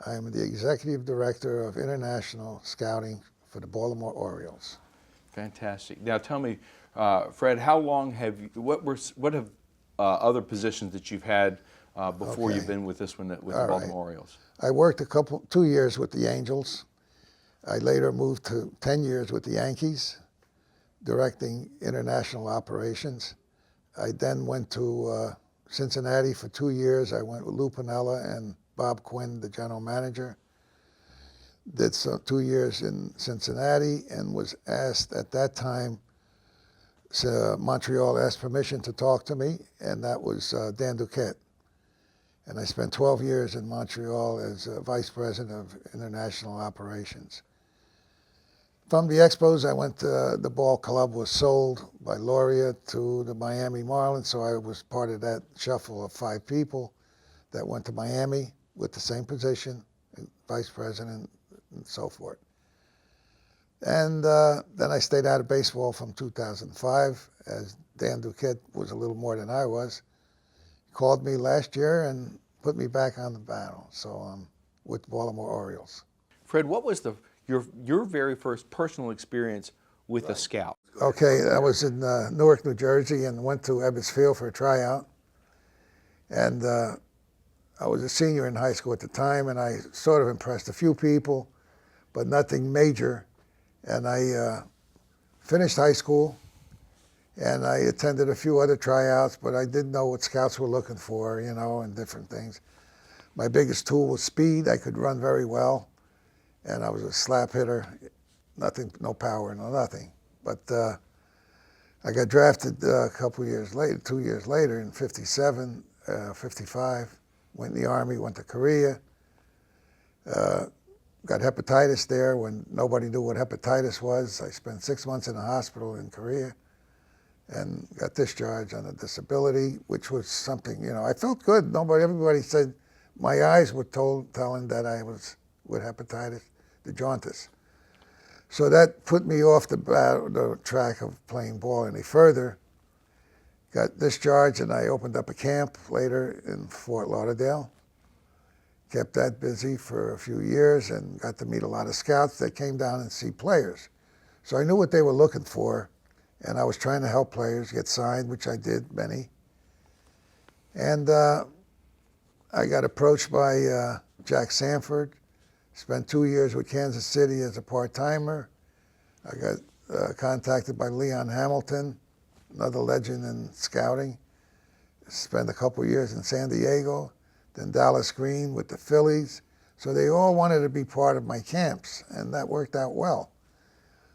I am the Executive Director of International Scouting for the Baltimore Orioles. Fantastic. Now tell me, Fred, how long have you, what have other positions that you've had before Okay. you've been with this one, with the All right. Baltimore Orioles? I worked 2 years with the Angels. I later moved to 10 years with the Yankees, directing international operations. I then went to Cincinnati for 2 years. I went with Lou Piniella and Bob Quinn, the general manager. Did 2 years in Cincinnati and was asked at that time, Montreal asked permission to talk to me, and that was Dan Duquette. And I spent 12 years in Montreal as Vice President of International Operations. From the Expos, I went to the ball club, was sold by Lauria to the Miami Marlins, so I was part of that shuffle of 5 people that went to Miami with the same position, Vice President and so forth. And then I stayed out of baseball from 2005, as Dan Duquette was a little more than I was. He called me last year and put me back on the battle, so I'm with Baltimore Orioles. Fred, what was your very first personal experience with a scout? Okay, I was in Newark, New Jersey, and went to Ebbets Field for a tryout. And I was a senior in high school at the time, and I sort of impressed a few people, but nothing major. And I finished high school, and I attended a few other tryouts, but I didn't know what scouts were looking for, you know, and different things. My biggest tool was speed. I could run very well, and I was a slap hitter. Nothing, no power, no nothing. But I got drafted a couple years later, 2 years later, in '57, '55. Went in the Army, went to Korea. Got hepatitis there when nobody knew what hepatitis was. I spent 6 months in a hospital in Korea and got discharged on a disability, which was something, you know, I felt good. Everybody said my eyes were telling that I was with hepatitis, the jaundice. So that put me off the track of playing ball any further. Got discharged, and I opened up a camp later in Fort Lauderdale. Kept that busy for a few years and got to meet a lot of scouts that came down and see players. So I knew what they were looking for, and I was trying to help players get signed, which I did, many. And I got approached by Jack Sanford, spent 2 years with Kansas City as a part-timer. I got contacted by Leon Hamilton, another legend in scouting. Spent a couple years in San Diego, then Dallas Green with the Phillies. So they all wanted to be part of my camps, and that worked out well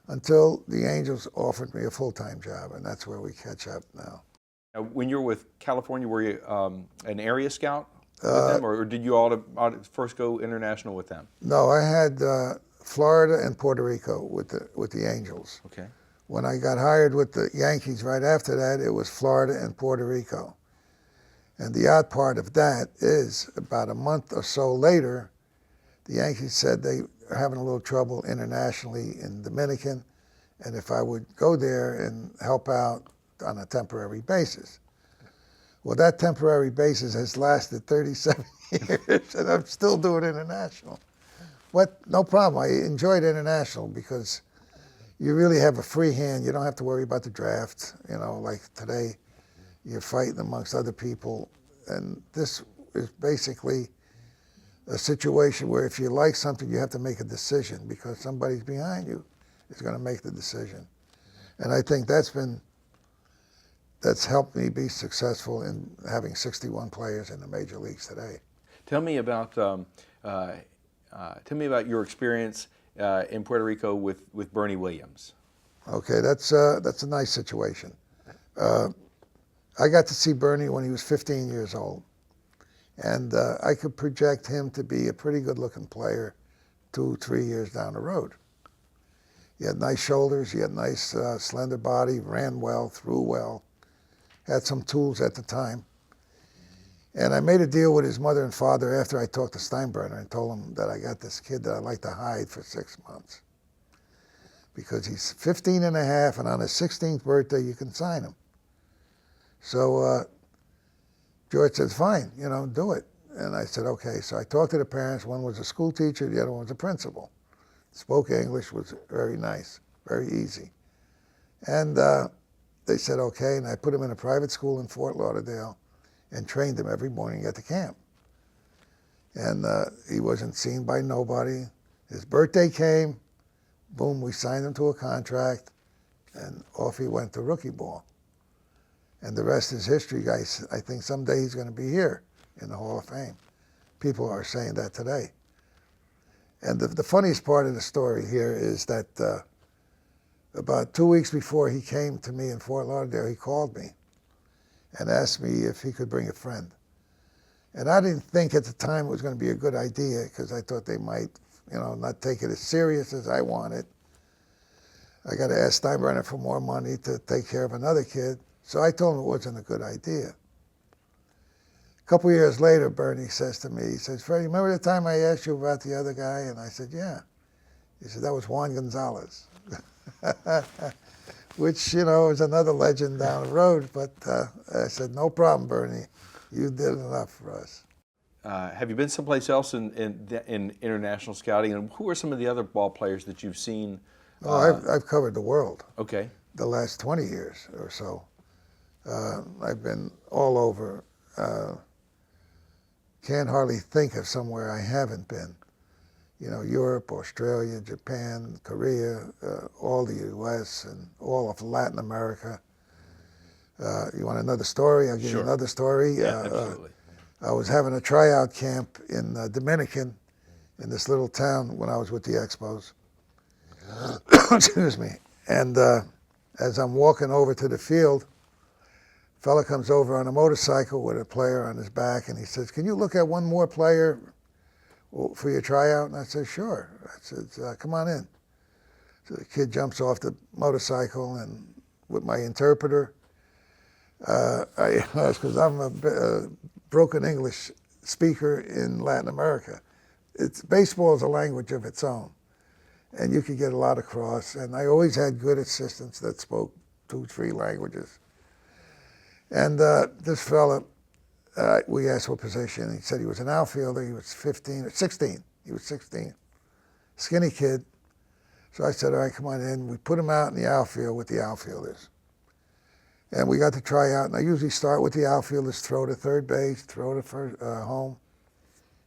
until the Angels offered me a full-time job, and that's where we catch up now. Now, when you were with California, were you an area scout with them, or did you all first go international with them? No, I had Florida and Puerto Rico with the Angels. Okay. When I got hired with the Yankees right after that, it was Florida and Puerto Rico. And the odd part of that is about a month or so later, the Yankees said they were having a little trouble internationally in Dominican, and if I would go there and help out on a temporary basis. Well, that temporary basis has lasted 37 years, and I'm still doing international. But no problem, I enjoyed international because you really have a free hand. You don't have to worry about the draft. You know, like today, you're fighting amongst other people. And this is basically a situation where if you like something, you have to make a decision because somebody's behind you is going to make the decision. And I think that's helped me be successful in having 61 players in the major leagues today. Tell me about your experience in Puerto Rico with Bernie Williams. Okay, that's a nice situation. I got to see Bernie when he was 15 years old, and I could project him to be a pretty good-looking player 2-3 years down the road. He had nice shoulders, he had nice slender body, ran well, threw well, had some tools at the time. And I made a deal with his mother and father after I talked to Steinbrenner and told him that I got this kid that I'd like to hide for 6 months. Because he's 15 and a half, and on his 16th birthday, you can sign him. So George says, fine, you know, do it. And I said, okay. So I talked to the parents. One was a school teacher, the other one was a principal. Spoke English, was very nice, very easy. And they said, okay. And I put him in a private school in Fort Lauderdale and trained him every morning at the camp. And he wasn't seen by nobody. His birthday came, boom, we signed him to a contract, and off he went to rookie ball. And the rest is history, guys. I think someday he's going to be here in the Hall of Fame. People are saying that today. And the funniest part of the story here is that about 2 weeks before he came to me in Fort Lauderdale, he called me and asked me if he could bring a friend. And I didn't think at the time it was going to be a good idea because I thought they might, not take it as serious as I wanted. I got to ask Steinbrenner for more money to take care of another kid. So I told him it wasn't a good idea. A couple years later, Bernie says to me, he says, Freddie, remember the time I asked you about the other guy? And I said, yeah. He said, that was Juan Gonzalez. Which, is another legend down the road. But I said, no problem, Bernie. You did enough for us. Have you been someplace else in international scouting? And who are some of the other ball players that you've seen? I've covered the world. Okay. The last 20 years or so. I've been all over. Can't hardly think of somewhere I haven't been. Europe, Australia, Japan, Korea, all the U.S. and all of Latin America. You want another story? I'll give you another story. Yeah, absolutely. I was having a tryout camp in Dominican, in this little town when I was with the Expos. Excuse me. And as I'm walking over to the field, a fella comes over on a motorcycle with a player on his back, and he says, can you look at one more player for your tryout? And I said, sure. I said, come on in. So the kid jumps off the motorcycle, and with my interpreter, because I'm a broken English speaker in Latin America. Baseball is a language of its own, and you could get a lot across. And I always had good assistants that spoke 2, 3 languages. And this fella, we asked what position. He said he was an outfielder. He was 15 or 16. He was 16. Skinny kid. So I said, all right, come on in. We put him out in the outfield with the outfielders. And we got to try out. And I usually start with the outfielders, throw to third base, throw to first, home.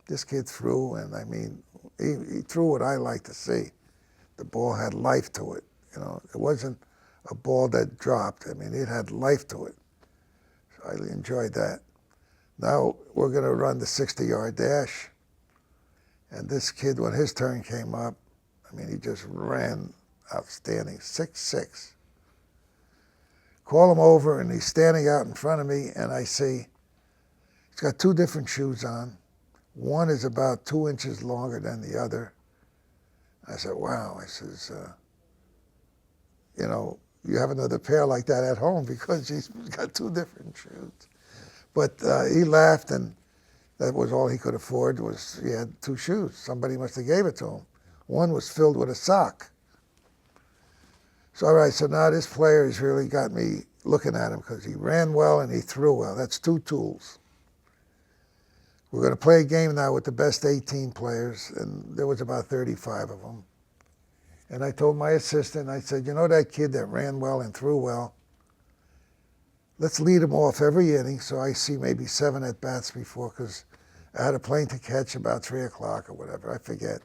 This kid threw, and I mean, he threw what I like to see. The ball had life to it. It wasn't a ball that dropped. I mean, it had life to it. So I enjoyed that. Now we're going to run the 60-yard dash. And this kid, when his turn came up, I mean, he just ran outstanding, 6'6". Call him over, and he's standing out in front of me, and I see he's got 2 different shoes on. One is about 2 inches longer than the other. I said, wow. I says, you have another pair like that at home because he's got 2 different shoes. But he laughed, and that was all he could afford was he had 2 shoes. Somebody must have gave it to him. One was filled with a sock. So, all right, so now this player has really got me looking at him because he ran well and he threw well. That's 2 tools. We're going to play a game now with the best 18 players, and there was about 35 of them. And I told my assistant, I said, that kid that ran well and threw well, let's lead him off every inning so I see maybe 7 at-bats before, because I had a plane to catch about 3 o'clock or whatever, I forget.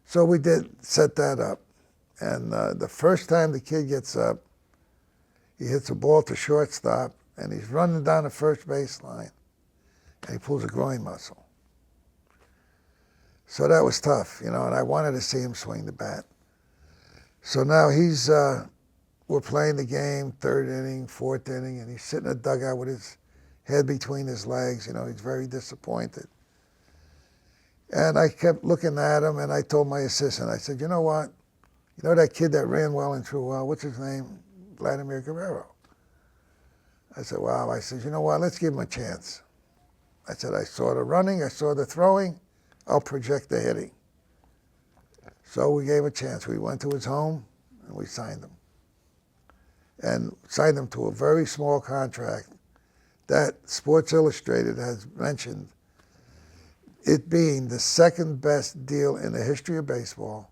So we did set that up. And the first time the kid gets up, he hits a ball to shortstop, and he's running down the first baseline, and he pulls a groin muscle. So that was tough, and I wanted to see him swing the bat. So now we're playing the game, 3rd inning, 4th inning, and he's sitting in the dugout with his head between his legs. He's very disappointed. And I kept looking at him, and I told my assistant, I said, you know what? That kid that ran well and threw well, what's his name? Vladimir Guerrero. I said, wow. I said, you know what? Let's give him a chance. I said, I saw the running, I saw the throwing, I'll project the hitting. So we gave a chance. We went to his home, and we signed him. And signed him to a very small contract that Sports Illustrated has mentioned it being the second best deal in the history of baseball,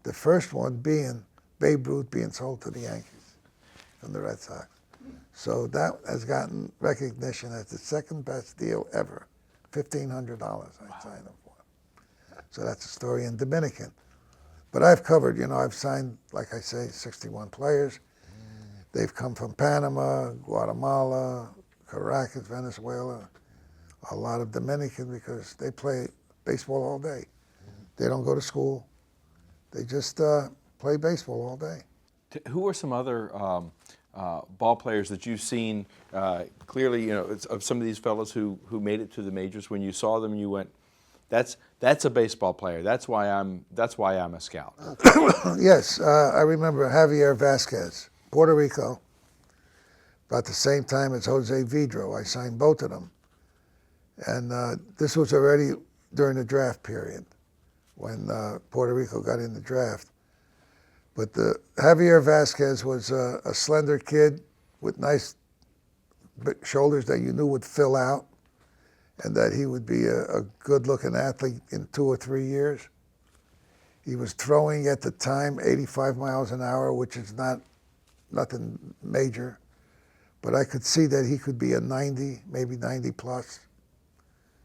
the first one being Babe Ruth being sold to the Yankees from the Red Sox. So that has gotten recognition as the second best deal ever. $1,500 I signed them for. So that's a story in Dominican. But I've covered, I've signed, like I say, 61 players. They've come from Panama, Guatemala, Caracas, Venezuela, a lot of Dominican, because they play baseball all day. They don't go to school. They just play baseball all day. Who are some other ball players that you've seen clearly? Of some of these fellows who made it to the majors. When you saw them, you went, "That's a baseball player. That's why I'm a scout." Yes, I remember Javier Vasquez, Puerto Rico. About the same time as Jose Vidro, I signed both of them, and this was already during the draft period when Puerto Rico got in the draft. But Javier Vasquez was a slender kid with nice big shoulders that you knew would fill out, and that he would be a good-looking athlete in 2 or 3 years. He was throwing at the time 85 miles an hour, which is nothing major, but I could see that he could be a 90, maybe 90 plus.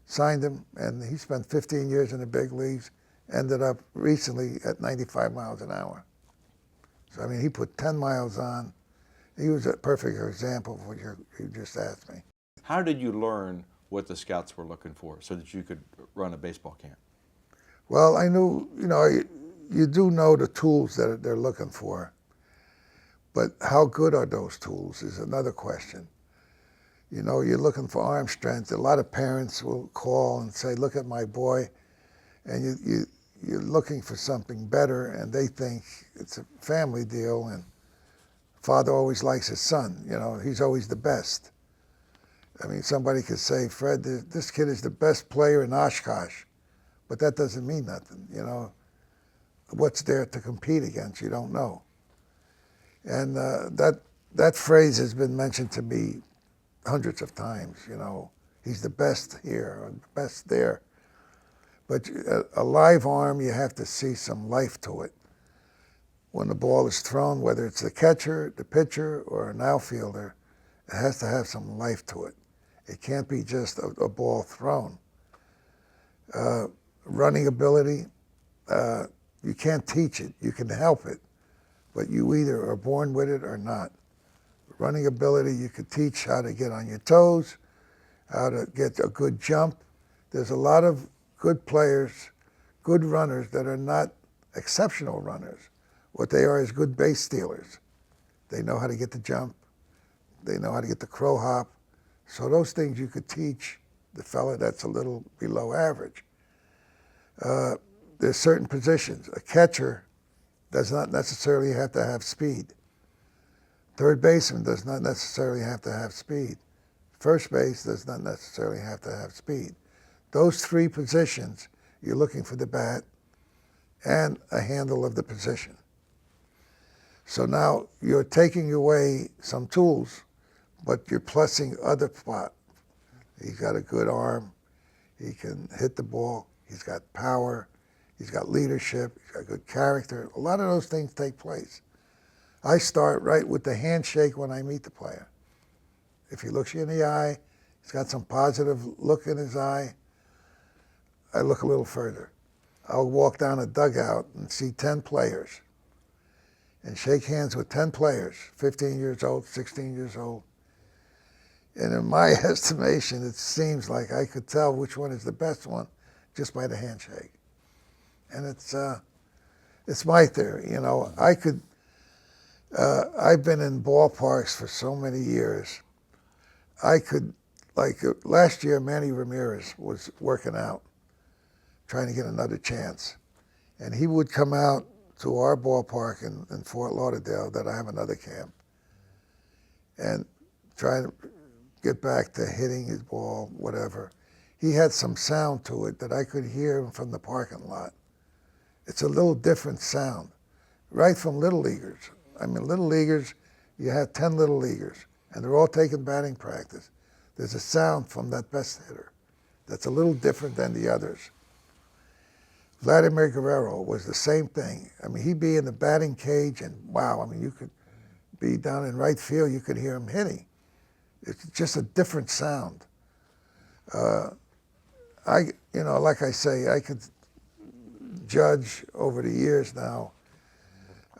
Signed him, and he spent 15 years in the big leagues, ended up recently at 95 miles an hour. So, I mean, he put 10 miles on. He was a perfect example of what you just asked me. How did you learn what the scouts were looking for so that you could run a baseball camp? Well, I knew, you do know the tools that they're looking for, but how good are those tools is another question. You're looking for arm strength. A lot of parents will call and say, "Look at my boy," and you're looking for something better, and they think it's a family deal, and father always likes his son. He's always the best. I mean, somebody could say, "Fred, this kid is the best player in Oshkosh," but that doesn't mean nothing. What's there to compete against? You don't know. And that phrase has been mentioned to me hundreds of times. He's the best here or the best there. But a live arm, you have to see some life to it. When the ball is thrown, whether it's the catcher, the pitcher, or an outfielder, it has to have some life to it. It can't be just a ball thrown. Running ability, you can't teach it. You can help it, but you either are born with it or not. Running ability, you could teach how to get on your toes, how to get a good jump. There's a lot of good players, good runners that are not exceptional runners. What they are is good base stealers. They know how to get the jump. They know how to get the crow hop. So those things you could teach the fella that's a little below average. There's certain positions. A catcher does not necessarily have to have speed. Third baseman does not necessarily have to have speed. First base does not necessarily have to have speed. Those 3 positions, you're looking for the bat and a handle of the position. So now you're taking away some tools, but you're plussing other spots. He's got a good arm. He can hit the ball. He's got power. He's got leadership. He's got good character. A lot of those things take place. I start right with the handshake when I meet the player. If he looks you in the eye, he's got some positive look in his eye, I look a little further. I'll walk down a dugout and see 10 players and shake hands with 10 players, 15 years old, 16 years old. And in my estimation, it seems like I could tell which one is the best one just by the handshake. And it's my theory. I've been in ballparks for so many years. Last year, Manny Ramirez was working out, trying to get another chance. And he would come out to our ballpark in Fort Lauderdale that I have another camp and try to get back to hitting his ball, whatever. He had some sound to it that I could hear him from the parking lot. It's a little different sound, right from little leaguers. I mean, little leaguers, you have 10 little leaguers, and they're all taking batting practice. There's a sound from that best hitter that's a little different than the others. Vladimir Guerrero was the same thing. I mean, he'd be in the batting cage, and wow, I mean, you could be down in right field, you could hear him hitting. It's just a different sound. Like I say, I could judge over the years now.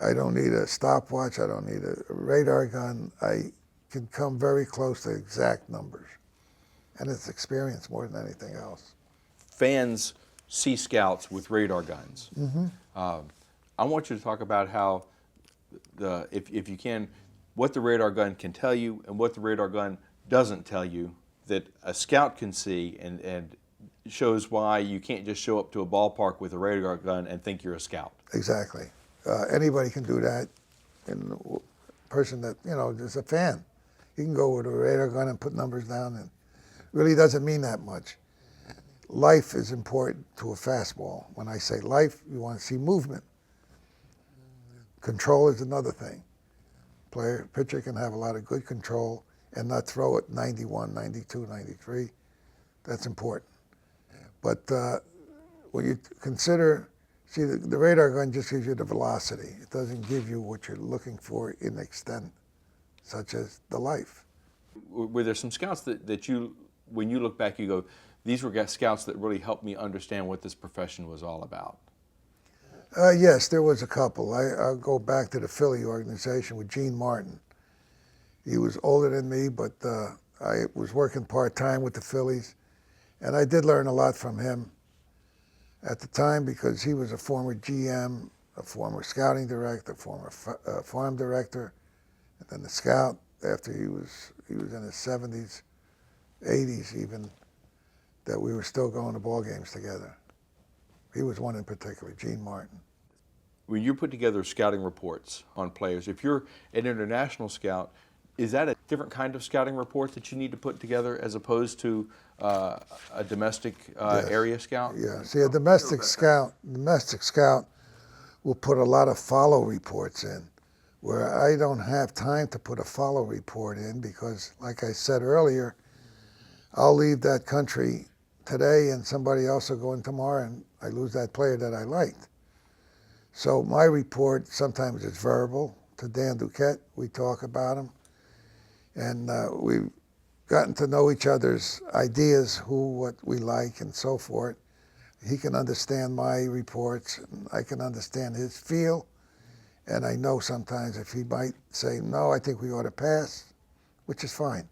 I don't need a stopwatch. I don't need a radar gun. I can come very close to exact numbers. And it's experience more than anything else. Fans see scouts with radar guns. Mm-hmm. I want you to talk about how, if you can, what the radar gun can tell you and what the radar gun doesn't tell you that a scout can see, and shows why you can't just show up to a ballpark with a radar gun and think you're a scout. Exactly. Anybody can do that. And a person that, is a fan, you can go with a radar gun and put numbers down, and really doesn't mean that much. Life is important to a fastball. When I say life, you want to see movement. Control is another thing. Pitcher can have a lot of good control and not throw it 91, 92, 93. That's important. But when you consider, see, the radar gun just gives you the velocity. It doesn't give you what you're looking for in extent, such as the life. Were there some scouts that you, when you look back, you go, these were scouts that really helped me understand what this profession was all about? Yes, there was a couple. I'll go back to the Philly organization with Gene Martin. He was older than me, but I was working part-time with the Phillies, and I did learn a lot from him at the time because he was a former GM, a former scouting director, a former farm director, and then the scout after he was in his 70s, 80s even, that we were still going to ball games together. He was one in particular, Gene Martin. When you put together scouting reports on players, if you're an international scout, is that a different kind of scouting report that you need to put together as opposed to a domestic area scout? Yeah, see, a domestic scout will put a lot of follow reports in, where I don't have time to put a follow report in because, like I said earlier, I'll leave that country today and somebody else will go in tomorrow and I lose that player that I liked. So my report sometimes is verbal to Dan Duquette. We talk about him. And we've gotten to know each other's ideas, what we like and so forth. He can understand my reports and I can understand his feel. And I know sometimes if he might say, no, I think we ought to pass, which is fine.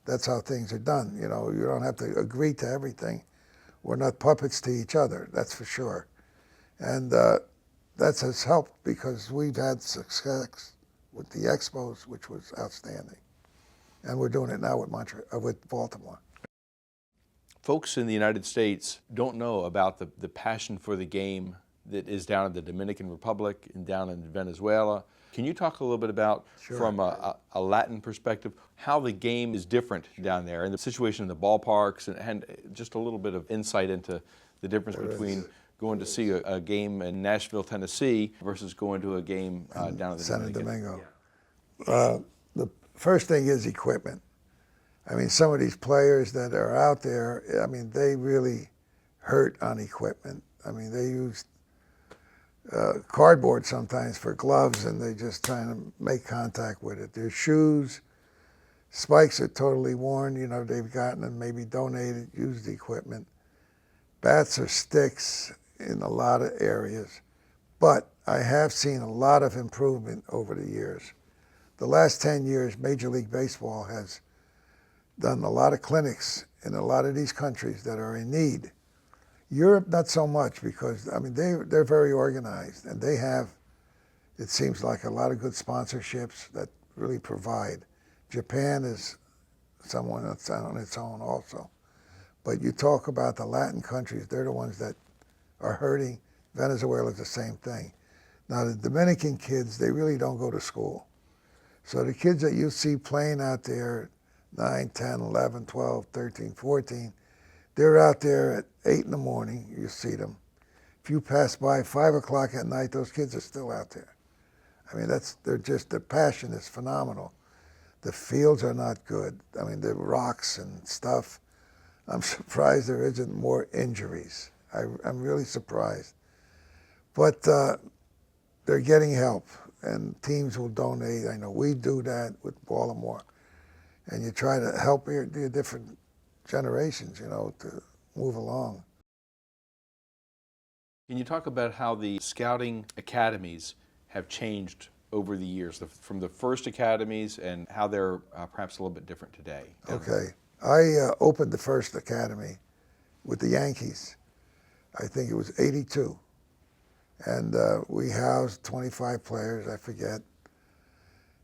That's how things are done. You don't have to agree to everything. We're not puppets to each other, that's for sure. And that has helped because we've had success with the Expos, which was outstanding. And we're doing it now with Baltimore. Folks in the United States don't know about the passion for the game that is down in the Dominican Republic and down in Venezuela. Can you talk a little bit about, Sure, from a Latin perspective, how the game is different down there and the situation in the ballparks, and just a little bit of insight into the difference between going to see a game in Nashville, Tennessee versus going to a game down in the Santo Dominican? Domingo. The first thing is equipment. I mean, some of these players that are out there, I mean, they really hurt on equipment. I mean, they used cardboard sometimes for gloves, and they just trying to make contact with it. Their shoes, spikes are totally worn. They've gotten and maybe donated, used equipment. Bats or sticks in a lot of areas. But I have seen a lot of improvement over the years. The last 10 years, Major League Baseball has done a lot of clinics in a lot of these countries that are in need. Europe, not so much because, I mean, they're very organized and they have, it seems like, a lot of good sponsorships that really provide. Japan is someone that's on its own also. But you talk about the Latin countries, they're the ones that are hurting. Venezuela is the same thing. Now, the Dominican kids, they really don't go to school. So the kids that you see playing out there, 9, 10, 11, 12, 13, 14, they're out there at 8 in the morning, you see them. If you pass by 5 o'clock at night, those kids are still out there. I mean, their passion is phenomenal. The fields are not good. I mean, the rocks and stuff. I'm surprised there isn't more injuries. I'm really surprised. But they're getting help, and teams will donate. I know we do that with Baltimore. And you try to help your different generations, you know, to move along. Can you talk about how the scouting academies have changed over the years, from the first academies, and how they're perhaps a little bit different today? Okay. I opened the first academy with the Yankees. I think it was '82. And we housed 25 players, I forget.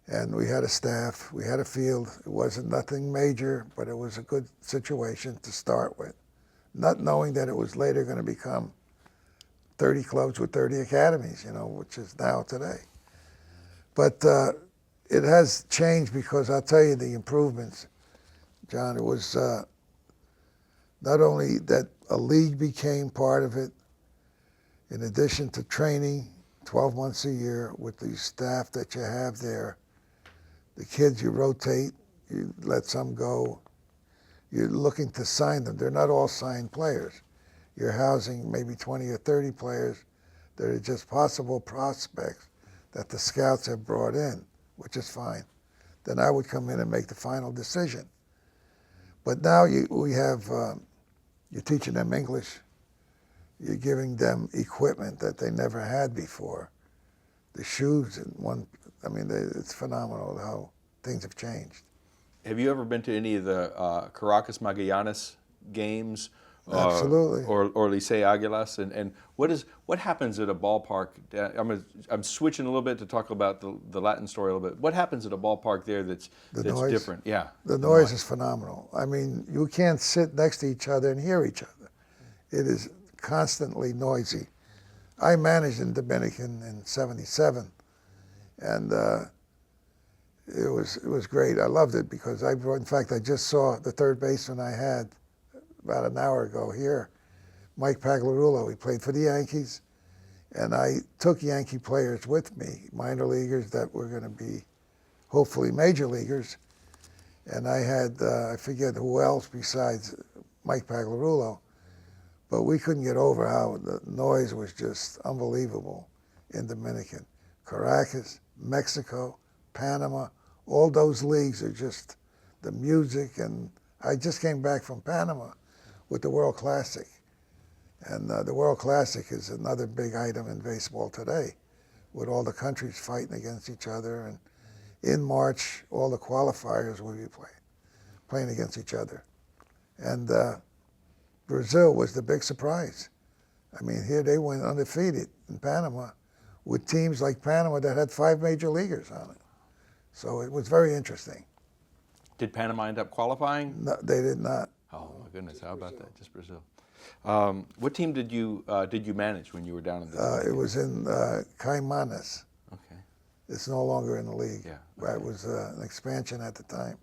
And we had a staff, we had a field. It wasn't nothing major, but it was a good situation to start with. Not knowing that it was later going to become 30 clubs with 30 academies, you know, which is now today. But it has changed because I'll tell you the improvements, John. It was not only that a league became part of it, in addition to training 12 months a year with the staff that you have there. The kids, you rotate, you let some go. You're looking to sign them. They're not all signed players. You're housing maybe 20 or 30 players that are just possible prospects that the scouts have brought in, which is fine. Then I would come in and make the final decision. But now we have, you're teaching them English. You're giving them equipment that they never had before. The shoes and I mean, it's phenomenal how things have changed. Have you ever been to any of the Caracas Magallanes games? Absolutely. Or Licey Águilas? And what happens at a ballpark? I'm switching a little bit to talk about the Latin story a little bit. What happens at a ballpark there that's noise? Different? Yeah. The noise is phenomenal. I mean, you can't sit next to each other and hear each other. It is constantly noisy. I managed in Dominican in '77, and it was great. I loved it because in fact, I just saw the third baseman I had about an hour ago here, Mike Pagliarulo. He played for the Yankees, and I took Yankee players with me, minor leaguers that were going to be hopefully major leaguers, and I had, I forget who else besides Mike Pagliarulo, but we couldn't get over how the noise was just unbelievable in Dominican. Caracas, Mexico, Panama, all those leagues are just the music. And I just came back from Panama with the World Classic. And the World Classic is another big item in baseball today, with all the countries fighting against each other. And in March, all the qualifiers will be playing against each other. And Brazil was the big surprise. I mean, here they went undefeated in Panama with teams like Panama that had 5 major leaguers on it. So it was very interesting. Did Panama end up qualifying? No, they did not. Oh my goodness! How about that? Just Brazil. What team did you manage when you were down in the? It was in Caimanes. Okay. It's no longer in the league. Yeah. Okay. It was an expansion at the time.